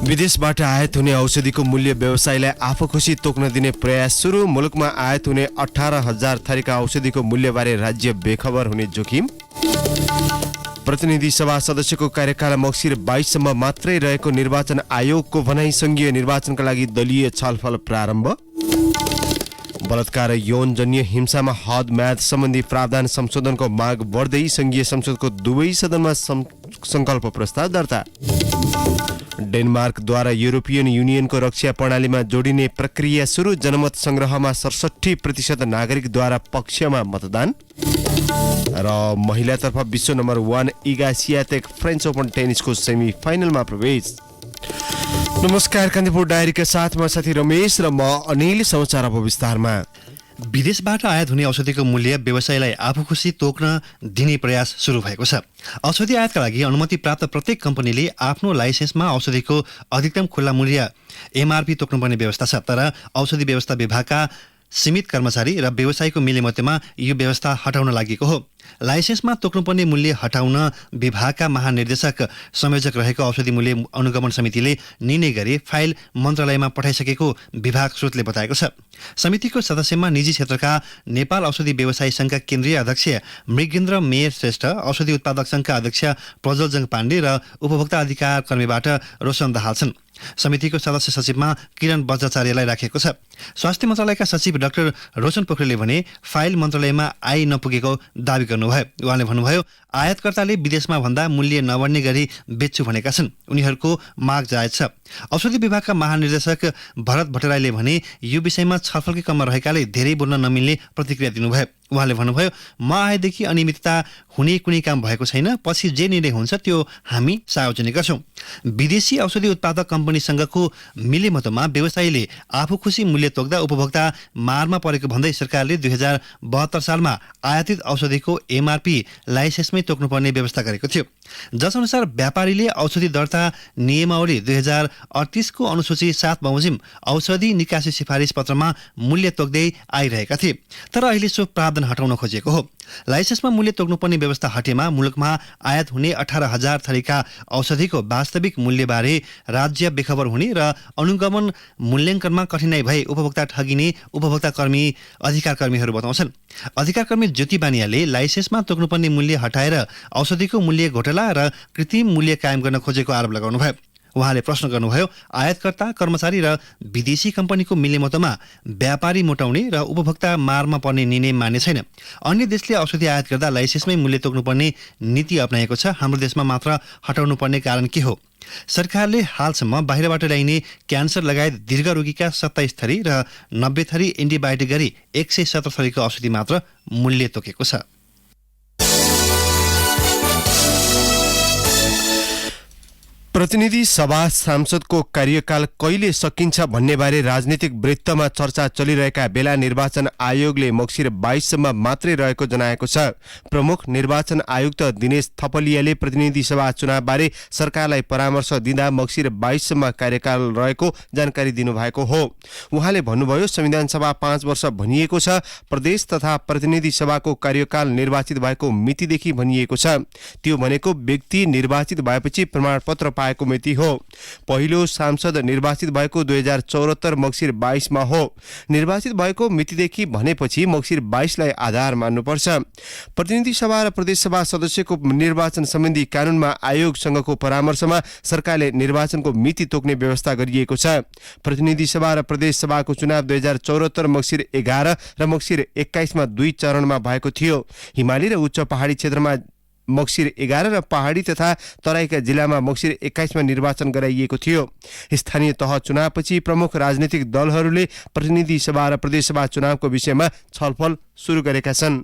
विदेशबाट आयात हुने औषधिको मूल्य व्यवसायीलाई आफू खुसी तोक्न दिने प्रयास सुरु। मुलुकमा आयात हुने 18,000 थरीका औषधिको मूल्यबारे राज्य बेखबर हुने जोखिम। प्रतिनिधि सभा सदस्यको कार्यकाल मक्सिर 22 सम्म मात्रै रहेको निर्वाचन आयोगको भनाई। संघीय निर्वाचनका लागि दलीय छलफल प्रारम्भ। बलात्कार र यौनजन्य हिंसामा हद म्याद सम्बन्धी प्रावधान संशोधनको माग बढ्दै संघीय संसदको दुवै सदनमा संकल्प प्रस्ताव दर्ता। डेनमार्कद्वारा युरोपियन युनियनको रक्षा प्रणालीमा जोडिने प्रक्रिया सुरु। जनमत संग्रहमा 67% नागरिकद्वारा पक्षमा मतदान। र महिलातर्फ विश्व number 1 Iga Swiatek French Open टेनिसको सेमी फाइनलमा प्रवेश। नमस्कार, कान्तिपुर डायरीका साथ म साथी रमेश र म अनिल। समाचार अब विस्तारमा। विदेशबाट आयात हुने औषधिको मूल्य व्यवसायीलाई आफू खुसी तोक्न दिने प्रयास सुरु भएको छ। औषधि आयातका लागि अनुमति प्राप्त प्रत्येक कम्पनीले आफ्नो लाइसेन्समा औषधिको अधिकतम खुल्ला मूल्य एमआरपी तोक्नुपर्ने व्यवस्था छ। तर औषधि व्यवस्था विभागका सीमित कर्मचारी र व्यवसायीको मिलेमतेमा यो व्यवस्था हटाउन लागि हो। लाइसेन्समा तोक्नुपर्ने मूल्य हटाउन विभागका महानिर्देशक संयोजक रहेको औषधि मूल्य अनुगमन समितिले निर्णय गरी फाइल मन्त्रालयमा पठाइसकेको विभाग स्रोतले बताएको छ। समितिको सदस्यमा निजी क्षेत्रका नेपाल औषधि व्यवसायी संघका केन्द्रीय अध्यक्ष मृगेन्द्र मेयर श्रेष्ठ, औषधि उत्पादक संघका अध्यक्ष प्रज्वलजङ पाण्डे र उपभोक्ता अधिकार कर्मीबाट रोशन दाहाल छन्। समितिको सदस्य सचिवमा किरण बज्राचार्यलाई राखिएको छ। स्वास्थ्य मन्त्रालयका सचिव डाक्टर रोशन पोखरेलले भने फाइल मन्त्रालयमा आई नपुगेको दावी गर्नुभयो। उहाँले भन्नुभयो, आयातकर्ताले विदेशमा भन्दा मूल्य नबढ्ने गरी बेच्छु भनेका छन्। उनीहरूको माग जायज छ। औषधि विभागका महानिर्देशक भरत भट्टराईले भने यो विषयमा छलफलकै क्रममा रहेकाले धेरै बोल्न नमिल्ने प्रतिक्रिया दिनुभयो। उहाँले भन्नुभयो, म आएदेखि अनियमितता हुने कुनै काम भएको छैन। पछि जे निर्णय हुन्छ त्यो हामी सार्वजनिक गर्छौँ। विदेशी औषधि उत्पादक कम्पनीसँगको मिलेमतोमा व्यवसायीले आफू खुसी मूल्य तोक्दा उपभोक्ता मारमा परेको भन्दै सरकारले 2072 सालमा आयातित औषधिको एमआरपी लाइसेन्समै तोक्नुपर्ने व्यवस्था गरेको थियो। जसअनुसार व्यापारीले औषधि दर्ता नियमावली 2038 को अनुसूची 7 बमोजिम औषधि निकासी सिफारिस पत्रमा मूल्य तोक्दै आइरहेका थिए। तर अहिले सो प्रावधान हटाउन खोजिएको हो। लाइसेन्समा मूल्य तोक्नुपर्ने व्यवस्था हटेमा मुलुकमा आयात हुने 18,000 थरीका औषधिको वास्तविक मूल्यबारे राज्य बेखबर हुने र अनुगमन मूल्याङ्कनमा कठिनाई भए उपभोक्ता ठगिने उपभोक्ता कर्मी अधिकार कर्मीहरू बताउँछन्। अधिकार कर्मी ज्योति बानियाले लाइसेन्समा तोक्नुपर्ने मूल्य हटाएर औषधिको मूल्य घोटाला र कृत्रिम मूल्य कायम गर्न खोजेको आरोप लगाउनुभयो। उहाँले प्रश्न गर्नुभयो, आयातकर्ता कर्मचारी र विदेशी कम्पनीको मिलेमतोमा व्यापारी मोटाउने र उपभोक्ता मारमा पर्ने निर्णय मान्य छैन। अन्य देशले औषधि आयात गर्दा लाइसेन्समै मूल्य तोक्नुपर्ने नीति अपनाएको छ। हाम्रो देशमा मात्र हटाउनु पर्ने कारण के हो? सरकारले हालसम्म बाहिरबाट ल्याइने क्यान्सर लगायत दीर्घ रोगीका 27 थरी र 90 थरी एन्टिबायोटिक गरी 117 थरीको औषधि मात्र मूल्य तोकेको छ। प्रतिनिधि सभा सांसदको कार्यकाल कहिले सकिन्छ भन्ने बारे राजनीतिक वृत्तमा चर्चा चलिरहेका बेला निर्वाचन आयोगले मक्सिर 22 सम्म मात्रै रहेको जनाएको छ। प्रमुख निर्वाचन आयुक्त दिनेश थपलियाले प्रतिनिधि सभा चुनावबारे सरकारलाई परामर्श दिँदा मक्सिर 22 सम्म कार्यकाल रहेको जानकारी दिनुभएको हो। उहाँले भन्नुभयो, संविधान सभा 5 वर्ष भनिएको छ। प्रदेश तथा प्रतिनिधि सभाको कार्यकाल निर्वाचित भएको मितिदेखि भनिएको छ। त्यो भनेको व्यक्ति निर्वाचित भएपछि प्रमाणपत्र पाएको मिति हो। पहिलो सांसद निर्वाचित भएको 2074 मक्सिर 22 मा हो। निर्वाचित भएको मितिदेखि भनेपछि मक्सिर 22 लाई आधार मान्नुपर्छ। प्रतिनिधि सभा र प्रदेश सभा सदस्यको निर्वाचन सम्बन्धी कानूनमा आयोगसँगको परामर्शमा सरकारले निर्वाचनको मिति तोक्ने व्यवस्था गरिएको छ। प्रतिनिधि सभा र प्रदेश सभाको चुनाव 2074 मक्सिर 11 र मक्सिर 21 मा 2 चरणमा भएको थियो। हिमाली र उच्च पहाडी क्षेत्रमा मक्सिर 11 र पहाडी तथा तराईका जिल्लामा मक्सिर 21 मा निर्वाचन गराइएको थियो। स्थानीय तह चुनावपछि प्रमुख राजनीतिक दलहरूले प्रतिनिधि सभा र प्रदेश सभा चुनावको विषयमा छलफल सुरु गरेका छन्।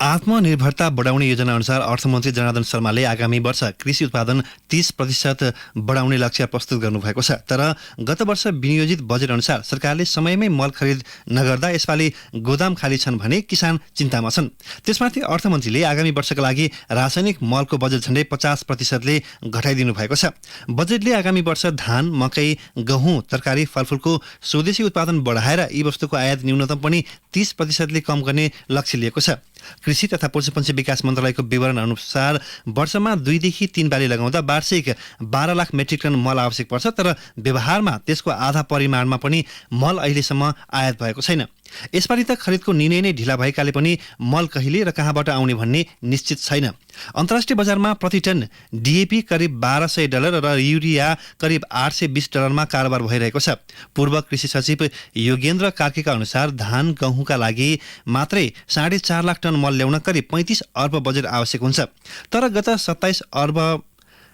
आत्मनिर्भरता बढाउने योजना अनुसार अर्थमन्त्री जनार्दन शर्माले आगामी वर्ष कृषि उत्पादन 30% बढाउने लक्ष्य प्रस्तुत गर्नुभएको छ। तर गत वर्ष विनियोजित बजेट अनुसार सरकारले समयमै मल खरिद नगर्दा यसपालि गोदाम खाली छन् भने किसान चिन्तामा छन्। त्यसमाथि अर्थमन्त्रीले आगामी वर्षका लागि रासायनिक मलको बजेट झण्डै 50%ले घटाइदिनु भएको छ। बजेटले आगामी वर्ष धान, मकै, गहुँ, तरकारी, फलफुलको स्वदेशी उत्पादन बढाएर यी वस्तुको आयात न्यूनतम पनि 30%ले कम गर्ने लक्ष्य लिएको छ। कृषि तथा पशुपन्छी विकास मन्त्रालयको विवरण अनुसार वर्षमा 2 देखि 3 बाली लगाउँदा वार्षिक 12 लाख मेट्रिक टन मल आवश्यक पर्छ, तर व्यवहारमा त्यसको आधा परिमाणमा पनि मल अहिलेसम्म आयात भएको छैन। यसपालि त खरिदको निर्णय नै ढिला भएकाले पनि मल कहिले र कहाँबाट आउने भन्ने निश्चित छैन। अन्तर्राष्ट्रिय बजारमा प्रति टन डिएपी करिब $1200 र युरिया करिब $820 कारोबार भइरहेको छ। पूर्व कृषि सचिव योगेन्द्र कार्कीका अनुसार धान गहुँका लागि मात्रै 4.5 लाख टन मल ल्याउन करिब 35 अर्ब बजेट आवश्यक हुन्छ। तर गत 27 अर्ब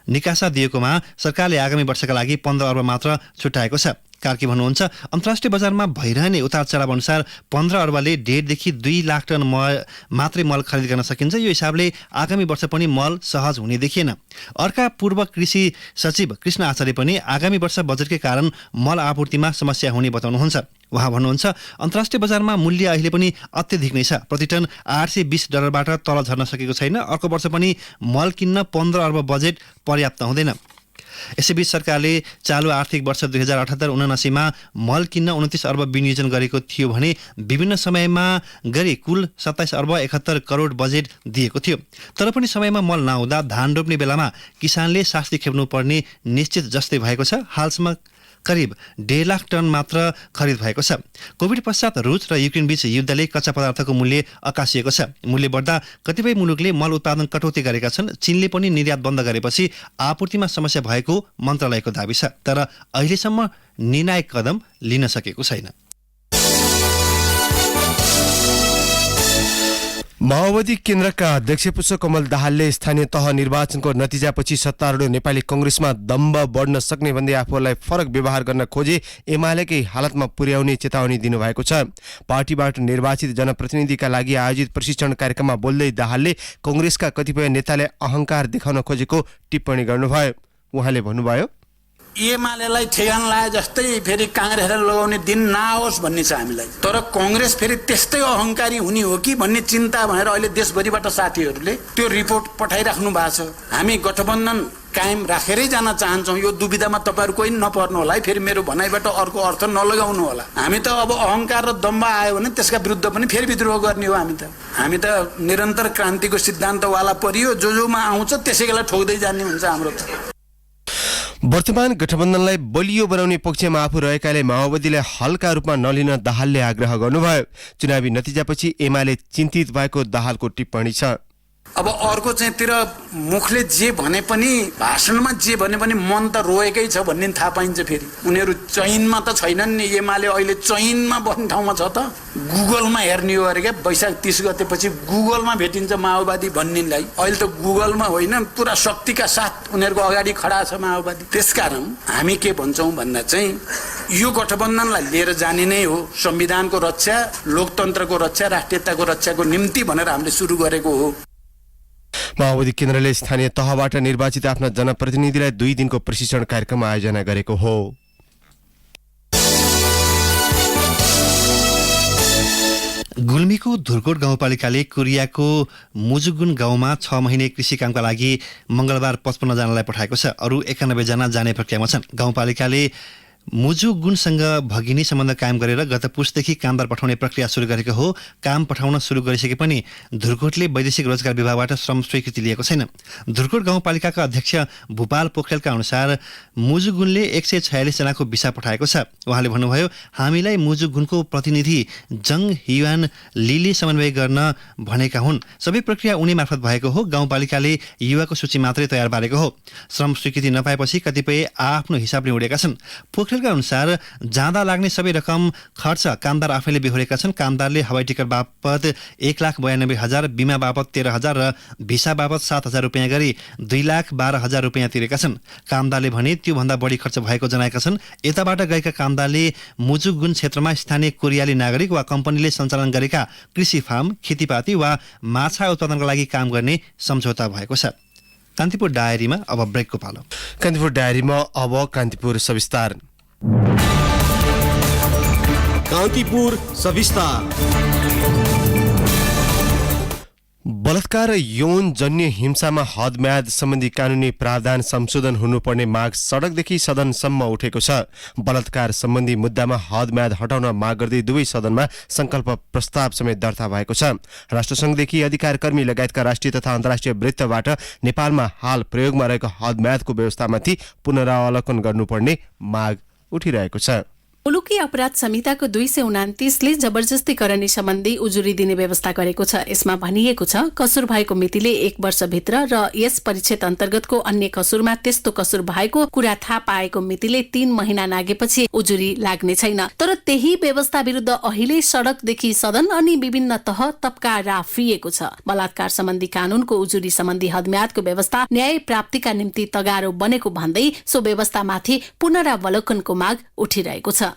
निकासा दिएकोमा सरकारले आगामी वर्षका लागि 15 अर्ब मात्र छुट्याएको छ। कार्की भन्नुहुन्छ, अन्तर्राष्ट्रिय बजारमा भइरहने उतार चढाव अनुसार 15 अर्बले 1.5 देखि 2 लाख टन मात्रै मल खरिद गर्न सकिन्छ। यो हिसाबले आगामी वर्ष पनि मल सहज हुने देखिएन। अर्का पूर्व कृषि सचिव कृष्ण आचार्य पनि आगामी वर्ष बजेटकै कारण मल आपूर्तिमा समस्या हुने बताउनुहुन्छ। उहाँ भन्नुहुन्छ, अन्तर्राष्ट्रिय बजारमा मूल्य अहिले पनि अत्यधिक नै छ। प्रति टन $820बाट तल झर्न सकेको छैन। अर्को वर्ष पनि मल किन्न 15 अर्ब बजेट पर्याप्त हुँदैन। यसैबीच सरकारले चालु आर्थिक वर्ष 2078-79 मा मल किन्न 29 अर्ब विनियोजन गरेको थियो भने विभिन्न समयमा गरी कुल 27 अर्ब 71 करोड बजेट दिएको थियो। तर पनि समयमा मल नहुँदा धान रोप्ने बेलामा किसानले शास्ति खेप्नु पर्ने निश्चित जस्तै भएको छ। हालसम्म करिब 1.5 लाख टन मात्र खरिद भएको छ। कोभिड पश्चात रुस र युक्रेन बीच युद्धले कच्चा पदार्थको मूल्य अकासिएको छ। मूल्य बढ्दा कतिपय मुलुकले मल उत्पादन कटौती गरेका छन्। चीनले पनि निर्यात बन्द गरेपछि आपूर्तिमा समस्या भएको मन्त्रालयको दाबी छ, तर अहिलेसम्म निर्णायक कदम लिन सकेको छैन। माओवादी केन्द्रका अध्यक्ष पुष्पकमल दाहालले स्थानीय तह निर्वाचनको नतिजापछि सत्तारूढ नेपाली कांग्रेसमा दम्ब बढ्न सक्ने भन्दै आफूलाई फरक व्यवहार गर्न खोजे एमालेकै हालतमा पुर्याउने चेतावनी दिनुभएको छ। पार्टीबाट निर्वाचित जनप्रतिनिधिका लागि आयोजित प्रशिक्षण कार्यक्रममा बोल्दै दाहालले कांग्रेसका कतिपय नेताले अहंकार देखाउन खोजेको टिप्पणी गर्नुभयो। उहाँले भन्नुभयो, एमालेलाई ठेगान लाए जस्तै फेरि कांग्रेसलाई लगाउने दिन नआओस् भन्ने छ हामीलाई। तर कांग्रेस फेरि त्यस्तै अहंकारी हुने हो कि भन्ने चिन्ता भनेर अहिले देशभरिबाट साथीहरूले त्यो रिपोर्ट पठाइराख्नु भएको छ। हामी गठबन्धन कायम राखेरै जान चाहन्छौँ। यो दुविधामा तपाईँहरू कोही नपर्नु होला है, फेरि मेरो भनाइबाट अर्को अर्थ नलगाउनु होला। हामी त अब अहंकार र दम्ब आयो भने त्यसका विरुद्ध पनि फेरि विद्रोह गर्ने हो। हामी त निरन्तर क्रान्तिको सिद्धान्तवाला परियो, जोमा आउँछ त्यसैलाई ठोक्दै जाने हुन्छ हाम्रो त। वर्तमान गठबन्धनलाई बलियो बनाउने पक्षमा आफू रहेकाले माओवादीलाई हल्का रूपमा नलिन दाहालले आग्रह गर्नुभयो। चुनावी नतिजापछि एमाले चिन्तित भएको दाहालको टिप्पणी छ। अब अर्को चाहिँ तिर मुखले जे भने पनि, भाषणमा जे भने पनि मन त रोएकै छ भन्ने थाहा पाइन्छ। फेरि उनीहरू चैनमा त छैनन् नि। एमाले अहिले चैनमा बस्ने ठाउँमा छ त। गुगलमा हेर्ने हो अरे क्या, वैशाख 30 गतेपछि गुगलमा भेटिन्छ माओवादी भन्नेलाई। अहिले त गुगलमा होइन, पुरा शक्तिका साथ उनीहरूको अगाडि खडा छ माओवादी। त्यसकारण हामी के भन्छौँ भन्दा चाहिँ यो गठबन्धनलाई लिएर जाने नै हो। संविधानको रक्षा, लोकतन्त्रको रक्षा, राष्ट्रियताको रक्षाको निम्ति भनेर हामीले सुरु गरेको हो। माओवादी केन्द्रले स्थानीय तहबाट निर्वाचित आफ्ना जनप्रतिनिधिलाई 2 दिनको प्रशिक्षण कार्यक्रम आयोजना गरेको हो। गुल्मीको धुर्कोट गाउँपालिकाले कुरियाको मुजुगुन गाउँमा 6 महिने कृषि कामका लागि मंगलबार 55 जनालाई पठाएको छ। अरू 91 जना जाने प्रक्रियामा छन्। गाउँपालिकाले मुजुगुनसँग भगिनी सम्बन्ध कायम गरेर गत पुसदेखि कामदार पठाउने प्रक्रिया सुरु गरेको हो। काम पठाउन सुरु गरिसके पनि धुर्कोटले वैदेशिक रोजगार विभागबाट श्रम स्वीकृति लिएको छैन। धुर्कोट गाउँपालिकाका अध्यक्ष भूपाल पोखरेलका अनुसार मुजुगुनले 146 जनाको भिसा पठाएको छ। उहाँले भन्नुभयो, हामीलाई मुजुगुनको प्रतिनिधि जङ हिवान लीले समन्वय गर्न भनेका हुन्। सबै प्रक्रिया उनी मार्फत भएको हो। गाउँपालिकाले युवाको सूची मात्रै तयार पारेको हो। श्रम स्वीकृति नपाएपछि कतिपय आफ्नो हिसाबले उडेका छन्। पोखरेलका अनुसार जाँदा लाग्ने सबै रकम खर्च कामदार आफैले बेहोरेका छन्। कामदारले हवाई टिकट बापत 1,92,000, बिमा बापत 13,000 र भिसा बापत 7,000 रुपियाँ गरी 2,12,000 रुपियाँ तिरेका छन्। कामदारले भने त्योभन्दा बढी खर्च भएको जनाएका छन्। यताबाट गएका कामदारले मुजुगुन क्षेत्रमा स्थानीय कोरियाली नागरिक वा कम्पनीले सञ्चालन गरेका कृषि फार्म, खेतीपाती वा माछा उत्पादनका लागि काम गर्ने सम्झौता भएको छ। कान्तिपुर डायरीमा अब ब्रेकको पालो। कान्तिपुर डायरीमा अब कान्तिपुर सविस्तार। कान्तिपुर सविस्तार। बलात्कार र यौन जन्य हिंसामा हदम्याद सम्बन्धी कानुनी प्रावधान संशोधन हुनुपर्ने माग सडकदेखि सदनसम्म उठेको छ। बलात्कार सम्बन्धी मुद्दामा हदम्याद हटाउन माग गर्दै दुवै सदनमा संकल्प प्रस्ताव समेत दर्ता भएको छ। राष्ट्रसंघदेखि अधिकारकर्मी लगायतका राष्ट्रिय तथा अन्तर्राष्ट्रिय वृत्तबाट नेपालमा हाल प्रयोगमा रहेको हदम्यादको व्यवस्थामाथि पुनरावलोकन गर्नुपर्ने माग उठिरहेको छ। मुलुकी अपराध संहिताको 229ले जबरजस्ती करने सम्बन्धी उजुरी दिने व्यवस्था गरेको छ। यसमा भनिएको छ, कसुर भएको मितिले 1 वर्षभित्र र यस परिच्छेद अन्तर्गतको अन्य कसुरमा त्यस्तो कसुर भएको कुरा थाहा पाएको मितिले 3 महिना नागेपछि उजुरी लाग्ने छैन। तर त्यही व्यवस्था विरुद्ध अहिले सडकदेखि सदन अनि विभिन्न तह तब्का राफिएको छ। बलात्कार सम्बन्धी कानूनको उजुरी सम्बन्धी हदम्यादको व्यवस्था न्याय प्राप्तिका निम्ति तगारो बनेको भन्दै सो व्यवस्थामाथि पुनरावलोकनको माग उठिरहेको छ।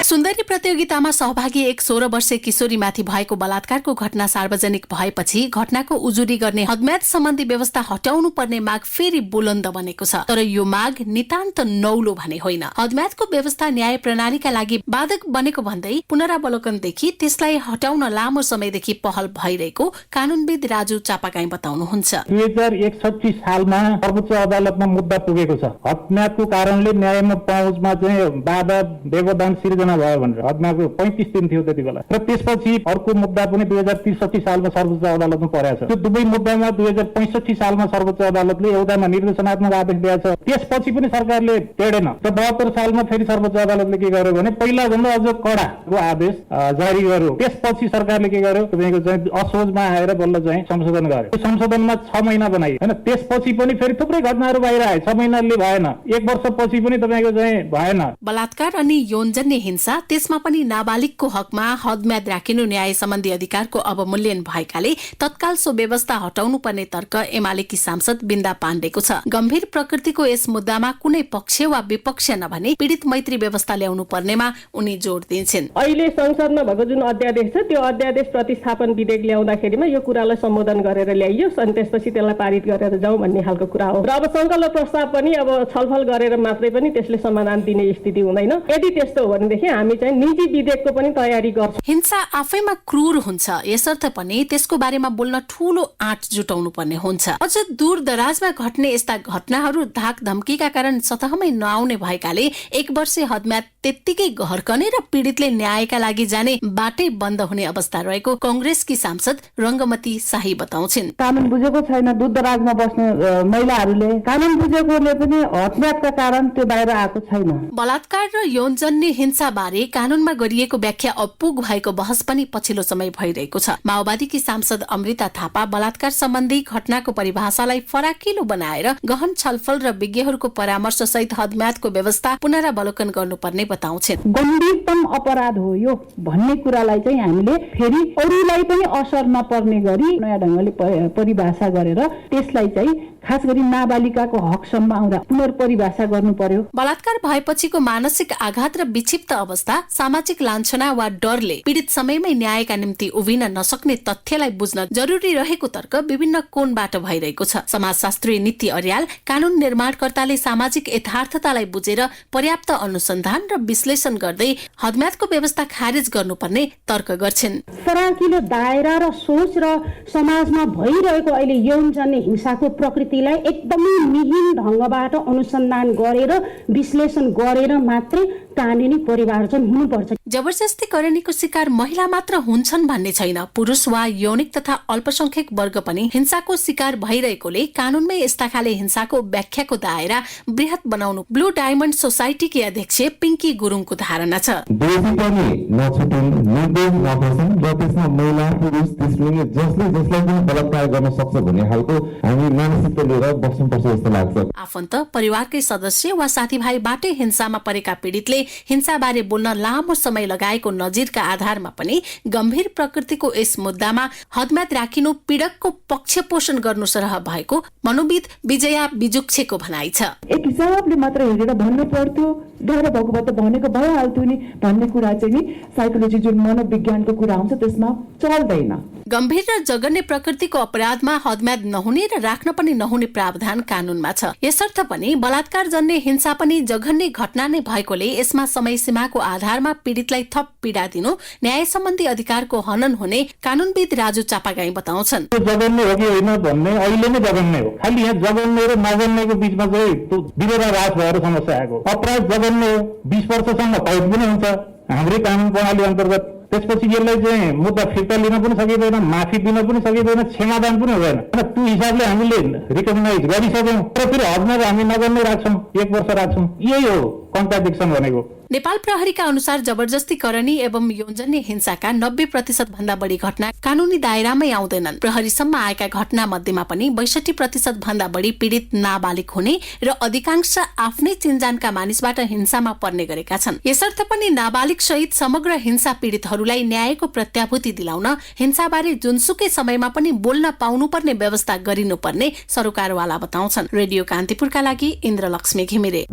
सुन्दरी प्रतियोगितामा सहभागी एक 16 वर्षीय किशोरीमाथि भएको बलात्कारको घटना सार्वजनिक भएपछि घटनाको उजुरी गर्ने हदम्याद सम्बन्धी व्यवस्था हटाउनु पर्ने माग फेरि बुलन्द बनेको छ। तर यो माग नितान्त नौलो भने होइन। हदम्यादको व्यवस्था न्याय प्रणालीका लागि बाधक बनेको भन्दै पुनरावलोकनदेखि त्यसलाई हटाउन लामो समयदेखि पहल भइरहेको कानूनविद राजु चापागाई बताउनुहुन्छ। 2061 सालमा सर्वोच्च अदालतमा मुद्दा पुगेको छ। हदम्यादको कारणले न्यायमा पहुँचमा चाहिँ बाधा व्यवधान सिर्जना भयो भनेर। हदम्यादको 35 दिन थियो त्यति बेला र त्यसपछि अर्को मुद्दा पनि 2063 सालमा सर्वोच्च अदालतमा परेको छ। त्यो दुवै मुद्दामा 2065 सालमा सर्वोच्च अदालतले एउटामा निर्देशनात्मक आदेश दिएको छ। त्यसपछि पनि सरकारले टेडेन। र 72 सालमा फेरि सर्वोच्च अदालतले के गर्यो भने पहिला भन्दा अझ कडाको आदेश जारी गर्यो। त्यसपछि सरकारले के गर्यो, तपाईको चाहिँ असोजमा आएर बल्ल चाहिँ संशोधन गर्यो। त्यो संशोधनमा 6 महिना बनाइयो हैन। त्यसपछि पनि फेरि थुप्रै घटनाहरू बाहिर आए। 6 महिनाले भएन, 1 वर्षपछि पनि तपाईको चाहिँ भएन। बलात्कार अनि यौनजन्य हिंसा, त्यसमा पनि नाबालिगको हकमा हदम्याद राखिनु न्याय सम्बन्धी अधिकारको अवमूल्यन भएकाले तत्काल सो व्यवस्था हटाउनु पर्ने तर्क एमालेकी सांसद बिन्दा पाण्डेको छ। गम्भीर प्रकृतिको यस मुद्दामा कुनै पक्ष वा विपक्ष नभने पीडित मैत्री व्यवस्था ल्याउनु पर्नेमा उनी जोड दिन्छन्। अहिले संसदमा भएको जुन अध्यादेश छ त्यो अध्यादेश प्रतिस्थापन विधेयक ल्याउँदाखेरिमा यो कुरालाई सम्बोधन गरेर ल्याइयोस् अनि त्यसपछि त्यसलाई पारित गरेर जाउँ भन्ने खालको कुरा हो। र अब संकल्प प्रस्ताव पनि अब छलफल गरेर मात्रै पनि त्यसले समाधान दिने स्थिति हुँदैन। यदि त्यस्तो हो भनेदेखि हामी चाहिँ निजी विधेयकको पनि तयारी गर्छौँ। हिंसा आफैमा क्रूर हुन्छ, यसर्थ पनि त्यसको बारेमा बोल्न ठूलो आँट जुटाउनु पर्ने हुन्छ। अझ दूर दराजमा घट्ने यस्ता घटनाहरू धाक धम्कीका कारण सतहमै नआउने भएकाले 1 वर्ष हदम्याद त्यत्तिकै घर्कने र पीडितले न्यायका लागि जाने बाटै बन्द हुने अवस्था रहेको कांग्रेसकी सांसद रंगमती शाही बताउँछिन्। कानून बुझेको छैन, दूर दराजमा बस्ने महिलाहरूले कानून बुझेकोले पनि हदम्यादका कारण त्यो बाहिर आएको छैन। बलात्कार र यौनजन्य हिंसा बारे कानूनमा गरिएको व्याख्या अपुग भएको बहस पनि पछिल्लो समय भइरहेको छ। माओवादीकी सांसद अमृता थापा बलात्कार सम्बन्धी घटनाको परिभाषालाई फराकिलो बनाएर गहन छलफल र विज्ञहरूको परामर्श सहित हदम्यादको व्यवस्था पुनरावलोकन गर्नुपर्ने बताउँछिन्। गम्भीरतम अपराध हो यो भन्ने कुरालाई चाहिँ हामीले फेरि अरूलाई पनि असर नपर्ने गरी नयाँ ढंगले परिभाषा गरेर त्यसलाई चाहिँ खास गरी नाबालिकाको हकसम्म आउँदा पुनर्परिभाषा गर्नु पर्यो। बलात्कार भएपछिको मानसिक आघात र विक्षिप्त अवस्था, सामाजिक लान्छना वा डरले पीडित समयमै न्यायका निम्ति उभिन नसक्ने तथ्यलाई बुझ्न जरुरी रहेको तर्क विभिन्न कोणबाट भइरहेको छ। समाजशास्त्री नीति अर्याल कानून निर्माणकर्ताले सामाजिक यथार्थतालाई बुझेर पर्याप्त अनुसन्धान र विश्लेषण गर्दै हदम्यादको व्यवस्था खारेज गर्नुपर्ने तर्क गर्छिन्। फराकिलो दायरा र सोच र समाजमा भइरहेको अहिले यौनजन्य हिंसाको प्रकृतिलाई एकदमै मिहिन ढंगबाट अनुसन्धान गरेर विश्लेषण गरेर मात्रै कानुनी परिमार्जन हुनुपर्छ। जबरजस्ती करणीको शिकार महिला मात्र हुन्छन् भन्ने छैन। पुरुष वा यौनिक तथा अल्पसंख्यक वर्ग पनि हिंसाको शिकार भइरहेकोले कानूनमै यस्ता खाले हिंसाको व्याख्याको दायरा बृहत बनाउनु ब्लू डायमण्ड सोसाइटीकी अध्यक्ष पिंकी गुरुङको धारणा छ। दोषी पनि नछुटुन्, निर्दोष नफर्छन् र त्यसमा महिला पुरुष त्यसले जसलाई पनि बलात्कार गर्न सक्छ भन्ने खालको हामी मानसिकता लिएर बस्नुपर्छ जस्तो लाग्छ। आफन्त, परिवारकै सदस्य वा साथीभाइबाटै हिंसामा परेका पीडितले हिंसाबारे बोल्न लामो समय लगाएको नजिरका आधारमा पनि गम्भीर प्रकृतिको यस मुद्दामा हदम्याद राखिनु पीडकको पक्ष पोषण गर्नु सरह भएको मनोविद विजया बिजुक्छेको भनाइ छ। एक हिसाबले मात्र हेरेर भन्नु पर्थ्यो डर भएको भए त भनेको भइहाल्थ्यो नि भन्ने कुरा चाहिँ नि साइकोलोजी जुन मनोविज्ञानको कुरा आउँछ त्यसमा चल्दैन। गम्भीर र जघन्य प्रकृतिको अपराधमा हदम्याद नहुने र राख्न पनि नहुने प्रावधान कानूनमा छ। यसर्थ पनि बलात्कार जन्य हिंसा पनि जघन्य घटना नै भएकोले यसमा समय सीमाको आधारमा पीडितलाई थप पीडा दिनु न्याय सम्बन्धी अधिकारको हनन हुने कानूनविद राजु चापागाई बताउँछन्। जघन्य हो कि होइन भन्ने अहिले नै जघन्य हो। खालि यहाँ जघन्य र नजन्यको बीचमा चाहिँ विरोधाभास भएर समस्या आएको। अपराध जघन्य हो, 20 वर्षसम्म कैद पनि हुन्छ हाम्रै कानून प्रणाली अन्तर्गत। त्यसपछि यसलाई चाहिँ मुद्दा फिर्ता लिन पनि सकिँदैन, माफी दिन पनि सकिँदैन, क्षमादान पनि हुँदैन। त्यो हिसाबले हामीले रिकगनाइज गरिसक्यौँ र फेरि हदमा हामी नगर्ने राख्छौँ, 1 वर्ष राख्छौँ। यही हो कन्ट्राडिक्सन भनेको। नेपाल प्रहरीका अनुसार जबरजस्ती करणी एवं यौनजन्य हिंसाका 90% भन्दा बढी घटना कानूनी दायरामै आउँदैनन्। प्रहरीसम्म आएका घटना मध्येमा पनि 62% भन्दा बढी पीडित नाबालिग हुने र अधिकांश आफ्नै चिन्जानका मानिसबाट हिंसामा पर्ने गरेका छन्। यसर्थ पनि नाबालिग सहित समग्र हिंसा पीडितहरूलाई न्यायको प्रत्याभूति दिलाउन हिंसाबारे जुनसुकै समयमा पनि बोल्न पाउनुपर्ने व्यवस्था गरिनुपर्ने सरोकारवाला बताउँछन्। रेडियो कान्तिपुरका लागि इन्द्रलक्ष्मी घिमिरे।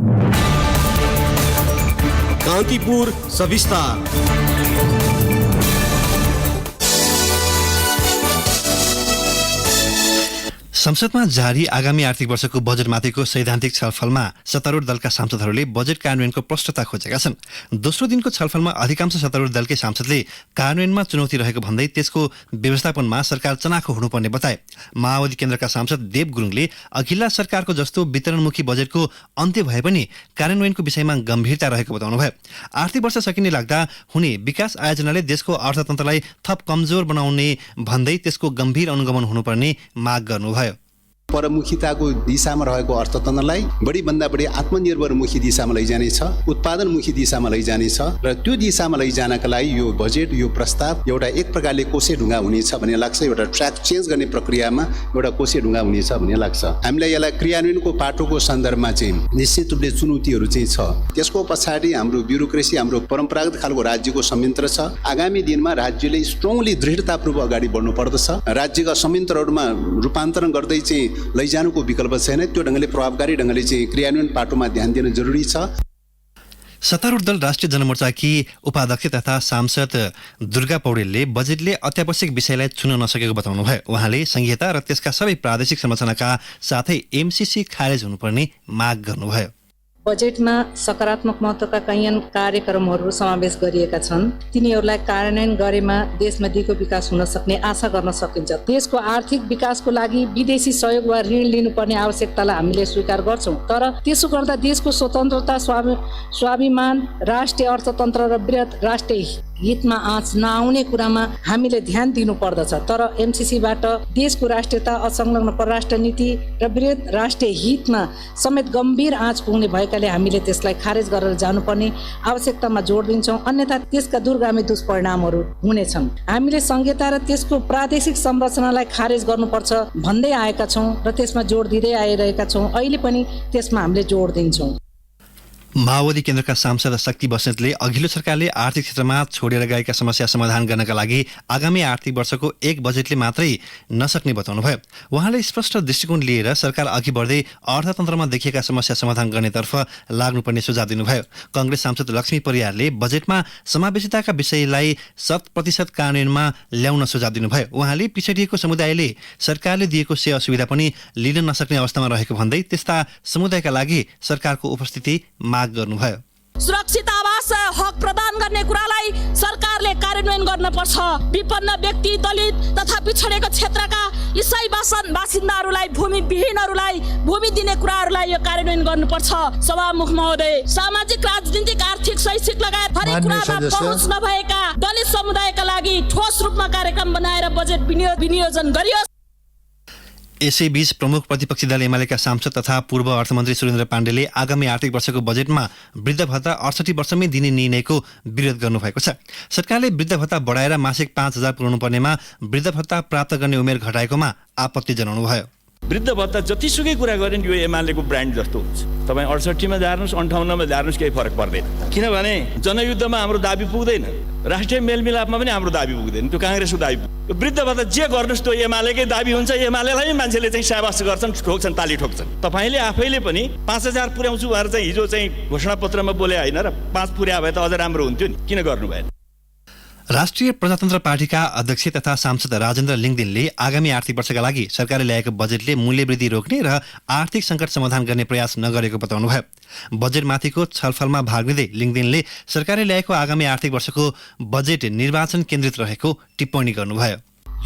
कान्तिपुर सविस्तार। संसदमा जारी आगामी आर्थिक वर्षको बजेटमाथिको सैद्धान्तिक छलफलमा सत्तारूढ दलका सांसदहरूले बजेट कार्यान्वयनको प्रष्टता खोजेका छन्। दोस्रो दिनको छलफलमा अधिकांश सत्तारूढ दलकै सांसदले कार्यान्वयनमा चुनौती रहेको भन्दै त्यसको व्यवस्थापनमा सरकार चनाखो हुनुपर्ने बताए। माओवादी केन्द्रका सांसद देव गुरुङले अघिल्ला सरकारको जस्तो वितरणमुखी बजेटको अन्त्य भए पनि कार्यान्वयनको विषयमा गम्भीरता रहेको बताउनुभयो। आर्थिक वर्ष सकिने लाग्दा हुने विकास आयोजनाले देशको अर्थतन्त्रलाई थप कमजोर बनाउने भन्दै त्यसको गम्भीर अनुगमन हुनुपर्ने माग गर्नुभयो। परमुखिताको दिशामा रहेको अर्थतन्त्रलाई बढीभन्दा बढी आत्मनिर्भरमुखी दिशामा लैजानेछ, उत्पादनमुखी दिशामा लैजानेछ र त्यो दिशामा लैजानका लागि यो बजेट, यो प्रस्ताव एउटा एक प्रकारले कोसे ढुङ्गा हुनेछ भन्ने लाग्छ। एउटा ट्र्याक चेन्ज गर्ने प्रक्रियामा एउटा कोसे ढुङ्गा हुनेछ भन्ने लाग्छ। हामीलाई यसलाई क्रियान्वयनको पाटोको सन्दर्भमा चाहिँ निश्चित रूपले चुनौतीहरू चाहिँ छ। त्यसको पछाडि हाम्रो ब्युरोक्रेसी, हाम्रो परम्परागत खालको राज्यको संयन्त्र छ। आगामी दिनमा राज्यले स्ट्रङली दृढतापूर्वक अगाडि बढ्नु पर्दछ। राज्यका संयन्त्रहरूमा रूपान्तरण गर्दै चाहिँ लैजानुको विकल्प छैन। त्यो ढङ्गले प्रभावकारी ढङ्गले चाहिँ क्रियान्वयन पाटोमा ध्यान दिन जरुरी छ। सत्तारूढ दल राष्ट्रिय जनमोर्चाकी उपाध्यक्ष तथा सांसद दुर्गा पौडेलले बजेटले अत्यावश्यक विषयलाई छुन नसकेको बताउनुभयो। उहाँले संहिता र त्यसका सबै प्रादेशिक संरचनाका साथै एमसीसी खारेज हुनुपर्ने माग गर्नुभयो। बजेटमा सकारात्मक महत्त्वका कैयन कार्यक्रमहरू समावेश गरिएका छन्। तिनीहरूलाई कार्यान्वयन गरेमा देशमा दिगो विकास हुन सक्ने आशा गर्न सकिन्छ। देशको आर्थिक विकासको लागि विदेशी सहयोग वा ऋण लिनुपर्ने आवश्यकतालाई हामीले स्वीकार गर्छौँ, तर त्यसो गर्दा देशको स्वतन्त्रता, स्वाभिमान, राष्ट्रिय अर्थतन्त्र र वृहत राष्ट्रिय हितमा आँच नआउने कुरामा हामीले ध्यान दिनु पर्दछ। तर एमसीसीबाट देशको राष्ट्रियता, असंलग्न परराष्ट्र नीति र वृहत राष्ट्रिय हितमा समेत गम्भीर आँच पुग्ने भएकाले हामीले त्यसलाई खारेज गरेर जानुपर्ने आवश्यकतामा जोड दिन्छौँ। अन्यथा त्यसका दूरगामी दुष्परिणामहरू हुनेछन्। हामीले संहिता र त्यसको प्रादेशिक संरचनालाई खारेज गर्नुपर्छ भन्दै आएका छौँ र त्यसमा जोड दिँदै आइरहेका छौँ। अहिले पनि त्यसमा हामीले जोड दिन्छौँ। माओवादी केन्द्रका सांसद शक्ति बस्नेतले अघिल्लो सरकारले आर्थिक क्षेत्रमा छोडेर गएका समस्या समाधान गर्नका लागि आगामी आर्थिक वर्षको एक बजेटले मात्रै नसक्ने बताउनुभयो। उहाँले स्पष्ट दृष्टिकोण लिएर सरकार अघि बढ्दै अर्थतन्त्रमा देखिएका समस्या समाधान गर्नेतर्फ लाग्नुपर्ने सुझाव दिनुभयो। कांग्रेस सांसद लक्ष्मी परियारले बजेटमा समावेशिताका विषयलाई 100% कार्यान्वयनमा ल्याउन सुझाव दिनुभयो। उहाँले पिछडिएको समुदायले सरकारले दिएको सेवा सुविधा पनि लिन नसक्ने अवस्थामा रहेको भन्दै त्यस्ता समुदायका लागि सरकारको उपस्थिति माग गर्नुभयो। सुरक्षित आवास हक प्रदान गर्ने कुरालाई सरकारले कार्यान्वयन गर्नुपर्छ। विपन्न व्यक्ति, दलित तथा पिछडेको क्षेत्रका इसाई बासिन्दाहरूलाई, भूमि विहीनहरूलाई भूमि दिने कुराहरूलाई यो कार्यान्वयन गर्नुपर्छ। सभामुख महोदय, सामाजिक, राजनीतिक, आर्थिक, शैक्षिक लगायत हरेक कुरामा पहुँच नभएका दलित समुदायका लागि ठोस रूपमा कार्यक्रम बनाएर बजेट विनियोजन गरियोस्। यसैबीच प्रमुख प्रतिपक्षी दल एमालेका सांसद तथा पूर्व अर्थमन्त्री सुरेन्द्र पाण्डेले आगामी आर्थिक वर्षको बजेटमा वृद्ध भत्ता 68 वर्षमै दिने निर्णयको विरोध गर्नुभएको छ। सरकारले वृद्ध भत्ता बढाएर मासिक 5,000 पुर्याउनुपर्नेमा वृद्ध भत्ता प्राप्त गर्ने उमेर घटाएकोमा आपत्ति जनाउनुभयो। वृद्ध भत्ता जतिसुकै कुरा गरें यो एमालेको ब्रान्ड जस्तो हुन्छ। तपाईँ 68मा झार्नुहोस्, 58मा झार्नुहोस्, केही फरक पर्दैन। किनभने जनयुद्धमा हाम्रो दाबी पुग्दैन, राष्ट्रिय मेलमिलापमा पनि हाम्रो दाबी पुग्दैन, त्यो काङ्ग्रेसको दाबी वृद्ध भत्ता जे गर्नुहोस् त्यो एमालेकै दाबी हुन्छ, एमालेलाई मान्छेले चाहिँ स्याबास गर्छन्, ठोक्छन्, ताली ठोक्छन्। तपाईँले आफैले पनि 5,000 पुर्याउँछु भनेर चाहिँ हिजो चाहिँ घोषणापत्रमा बोले होइन र 5 पुर्या भए त अझ राम्रो हुन्थ्यो नि, किन गर्नु भएन? राष्ट्रिय प्रजातन्त्र पार्टीका अध्यक्ष तथा सांसद राजेन्द्र लिङदेनले आगामी आर्थिक वर्षका लागि सरकारले ल्याएको बजेटले मूल्यवृद्धि रोक्ने र आर्थिक सङ्कट समाधान गर्ने प्रयास नगरेको बताउनुभयो। बजेटमाथिको छलफलमा भाग लिँदै लिङदेनले सरकारले ल्याएको आगामी आर्थिक वर्षको बजेट निर्वाचन केन्द्रित रहेको टिप्पणी गर्नुभयो।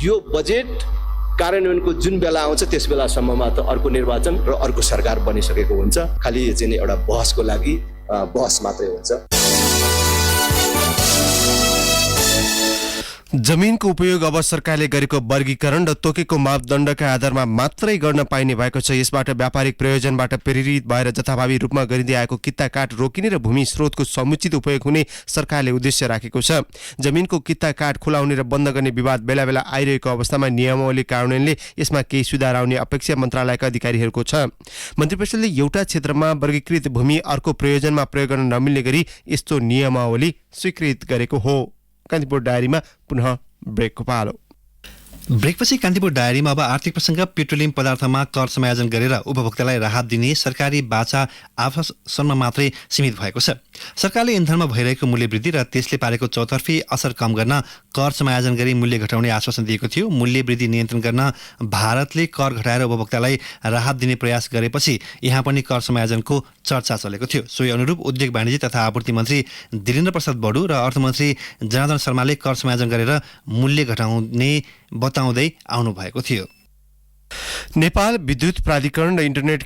यो बजेट कार्यान्वयनको जुन बेला आउँछ त्यस बेलासम्ममा त अर्को निर्वाचन र अर्को सरकार बनिसकेको हुन्छ। खालि चाहिँ एउटा बहसको लागि बहस मात्रै हुन्छ। जमिनको उपयोग अब सरकारले गरेको वर्गीकरण र तोकेको मापदण्डका आधारमा मात्रै गर्न पाइने भएको छ। यसबाट व्यापारिक प्रयोजनबाट प्रेरित भएर जथाभावी रूपमा गरिँदै आएको कित्ता काट रोकिने र भूमि स्रोतको समुचित उपयोग हुने सरकारले उद्देश्य राखेको छ। जमिनको कित्ता काट खुलाउने र बन्द गर्ने विवाद बेला बेला आइरहेको अवस्थामा नियमावली कार्यान्वयनले यसमा केही सुधार आउने अपेक्षा मन्त्रालयका अधिकारीहरूको छ। मन्त्रीपरिषदले एउटा क्षेत्रमा वर्गीकृत भूमि अर्को प्रयोजनमा प्रयोग गर्न नमिल्ने गरी यस्तो नियमावली स्वीकृत गरेको हो। कान्तिपुर डायरीमा पुनः ब्रेकको पालो। ब्रेकपछि कान्तिपुर डायरीमा अब आर्थिक प्रसङ्ग। पेट्रोलियम पदार्थमा कर समायोजन गरेर उपभोक्तालाई राहत दिने सरकारी बाचा आश्वासनमा मात्रै सीमित भएको छ। सरकारले इन्धनमा भइरहेको मूल्य वृद्धि र त्यसले पारेको चौतर्फी असर कम गर्न कर समायोजन गरी मूल्य घटाउने आश्वासन दिएको थियो। मूल्य वृद्धि नियन्त्रण गर्न भारतले कर घटाएर उपभोक्तालाई राहत दिने प्रयास गरेपछि यहाँ पनि कर समायोजनको चर्चा चलेको थियो। सोही अनुरूप उद्योग वाणिज्य तथा आपूर्ति मन्त्री वीरेन्द्र प्रसाद बडु र अर्थमन्त्री जनार्दन शर्माले कर समायोजन गरेर मूल्य घटाउने बताउँदै आउनु भएको थियो। नेपाल विद्युत प्राधिकरण र इन्टरनेट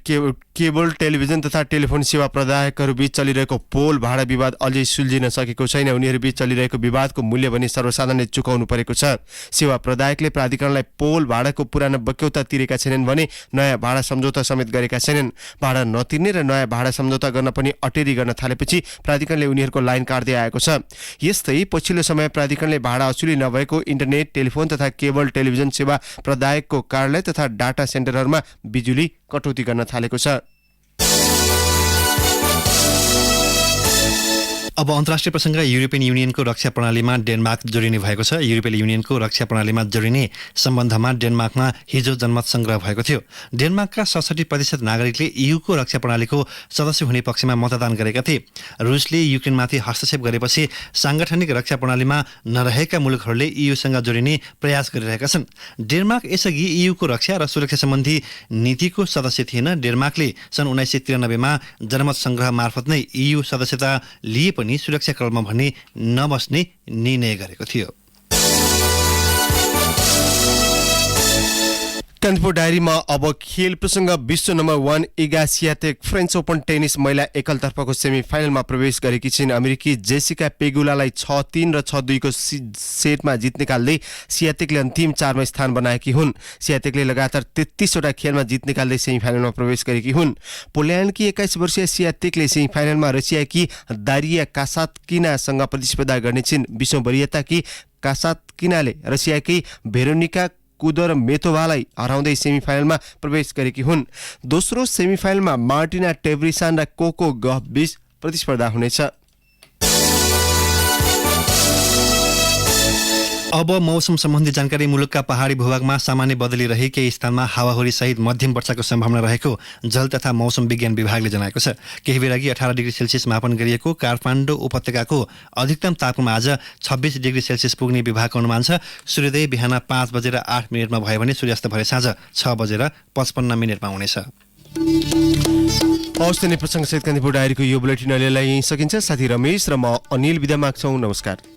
केबल टेलिभिजन तथा टेलिफोन सेवा प्रदायकहरूबीच चलिरहेको पोल भाडा विवाद अझै सुल्झिन सकेको छैन। उनीहरूबीच चलिरहेको विवादको मूल्य भने सर्वसाधारणले चुकाउनु परेको छ। सेवा प्रदायकले प्राधिकरणलाई पोल भाडाको पुरानो बक्यौता तिरेका छैनन् भने नयाँ भाडा सम्झौता समेत गरेका छैनन्। भाडा नतिर्ने र नयाँ भाडा सम्झौता गर्न पनि अटेरी गर्न थालेपछि प्राधिकरणले उनीहरूको लाइन काट्दै आएको छ। यस्तै पछिल्लो समय प्राधिकरणले भाडा असुली नभएको इन्टरनेट टेलिफोन तथा केबल टेलिभिजन सेवा प्रदायकको कार्यालय तथा डाटा सेन्टरहरूमा बिजुली कटौती गर्न थालेको छ। अब अन्तर्राष्ट्रिय प्रसङ्ग। युरोपियन युनियनको रक्षा प्रणालीमा डेनमार्क जोडिने भएको छ। युरोपियन युनियनको रक्षा प्रणालीमा जोडिने सम्बन्धमा डेनमार्कमा हिजो जनमत संग्रह भएको थियो। डेनमार्कका 67% नागरिकले ईयूको रक्षा प्रणालीको सदस्य हुने पक्षमा मतदान गरेका थिए। रुसले युक्रेनमाथि हस्तक्षेप गरेपछि साङ्गठनिक रक्षा प्रणालीमा नरहेका मुलुकहरूले ईयूसँग जोडिने प्रयास गरिरहेका छन्। डेनमार्क यसअघि ईयूको रक्षा र सुरक्षा सम्बन्धी नीतिको सदस्य थिएन। डेनमार्कले सन् 1993 मा जनमत संग्रह मार्फत नै ईयू सदस्यता लिए पनि सुरक्षा क्रममा भने नबस्ने निर्णय गरेको थियो। कान्तिपुर डायरीमा अब खेल प्रसङ्ग। विश्व number 1 Iga Swiatek French open tennis महिला एकलतर्फको सेमी फाइनलमा प्रवेश गरेकी छिन्। अमेरिकी जेसिका पेगुलालाई 6-3 र 6-2 को सेटमा जित निकाल्दै स्वियातेकले अन्तिम 4मा स्थान बनाएकी हुन्। स्वियातेकले लगातार 33 वटा खेलमा जित निकाल्दै सेमी फाइनलमा प्रवेश गरेकी हुन्। पोल्यान्डकी 21 वर्षीय स्वियातेकले सेमी फाइनलमा रसियाकी दारिया कासात्किनासँग प्रतिस्पर्धा गर्नेछिन्। विश्व वरियताकी कासात्किनाले रसियाकी भेरोनिका कुदरमेतोभालाई हराउँदै सेमी फाइनलमा प्रवेश गरेकी हुन्। दोस्रो सेमी फाइनलमा मार्टिना टेभ्रिसान र कोको गफ बीच प्रतिस्पर्धा हुनेछ। अब मौसम सम्बन्धी जानकारी। मुलुकका पहाडी भूभागमा सामान्य बदली रही केही स्थानमा हावाहुरी सहित मध्यम वर्षाको सम्भावना रहेको जल तथा मौसम विज्ञान विभागले जनाएको छ। केही बेर अघि 18 डिग्री सेल्सियस मापन गरिएको काठमाडौँ उपत्यकाको अधिकतम तापक्रम आज 26 डिग्री सेल्सियस पुग्ने विभागको अनुमान छ। सूर्योदय बिहान 5:08 भयो भने सूर्यास्त भरे साँझ 6:55 हुनेछ। हवस् त, प्रसङ्गसहित कान्तिपुर डायरीको यो बुलेटिन अहिलेलाई यहीँ सकिन्छ। साथी रमेश र म अनिल बिदा माग्छौँ। नमस्कार।